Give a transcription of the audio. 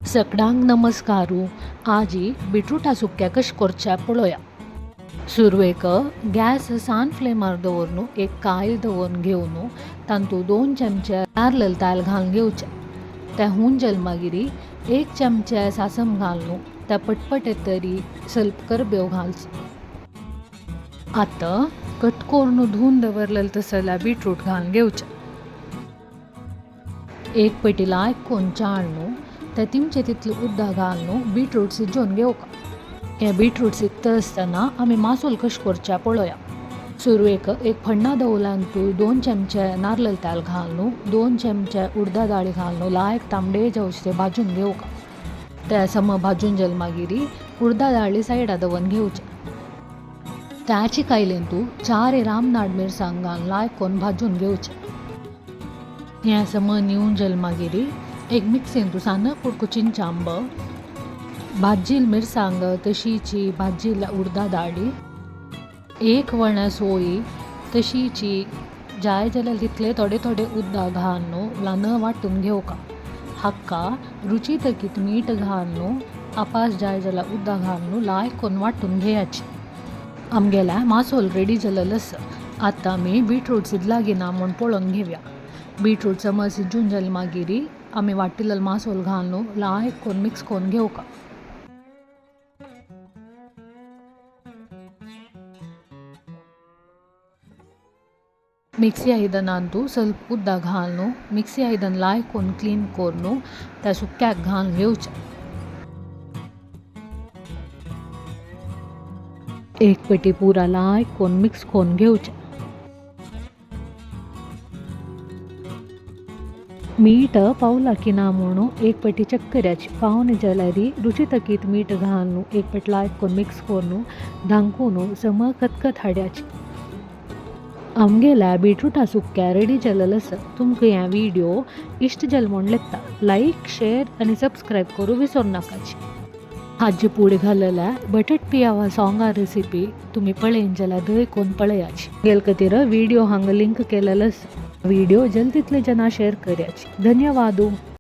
सगळ्यांक नमस्कारू. आजी बिटरूटा सुक्या कशें करचें पळोवया. सुरवेक गॅस सान फ्लेमार दवरून एक कायल दवरून घेवन तातूंत 2 चमचे नारळ तेल घालून घेवचें. तें होवन गेलें मागीर 1 चमचे सासम घालून ते पटपट येतरी स्वल्प करबेव घालचो. आतां कट करून धुवन दवरलेले तसल्या बिटरूट घालून घेवचें. एक पेटीला करून चाळून ते तिमचे तितलें उदक घालून बिटरूट शिजोवन घेवका. हे बिटरूट शिजता आसतना आमी मासोल कशें करचें पळोवया. सुरवेक एक फण्णां दवरल्यान 2 चमचे नारळ तेल घालून 2 चमचे उडदा दाळी घालून लायक तांबडे जावचे भाजून घेवका. ते सम भाजून गेले मागीर उडदा दाळी सायडा दवरून घेवचे. त्याची कायलेंतू 4 रामनाड मिरसांग घालून लायक करून भाजून घेवचे. हें सम निवून गेलें मागीर एक मिक्सींत सान्न कुडकुचीन चांब, भाजिल्ली मिरसांग तशीची भाजिल्ली उडदा दाळी, एक वण्या सोयी तशीची जाय जाल्यार तितले थोडे थोडे उदक घालून ल्हान वांटून घेवका. हाका रुची तकीत मीठ घालून आपास जाय जाल्यार उदक घालून लायक करून वांटून घेवची. आमगेल्या मासोल रेडी जालेलो आसा. आतां आमी बिटरूट शिजला की ना म्हूण पळोवन घेवया. बिटरूट समज शिजून जालें मागीर आमी वाटिल्लो मासोल घालून लायक करून मिक्स करून घेवका. मिक्सी आयदनांत स्वल्प उदक घालून मिक्सी आयदन लायक करून क्लीन करून त्या सुक्याक घालून घेवचें. एक पेटी पुरा लायक करून मिक्स करून घेवचें. मीठ पावला की ना म्हणून एक पेटी चक्कऱ्याची पावना जाल्यार रुची तकीत मीठ घालून एक पेट लायक करून मिक्स करून धांकून सम खतखत हाडयाची. आमगेल्या बिटरूटा सुक्या रेडी जालेलो आसा. तुमकां हें व्हिडिओ इश्ट जालें म्हूण लेखता. लायक, शेअर आनी सबस्क्रायब करूं विसरू नाकाची. हाजे पुढे घाललेल्या बटाट पियावा सॉंगा रेसिपी तुम्ही पळयन जाल्यार दय करून पळयाची. गेल खातीर व्हिडिओ हांगा लिंक केलेलो आसा. व्हिडिओ जल्द तितले जना शेअर करयाची. धन्यवाद.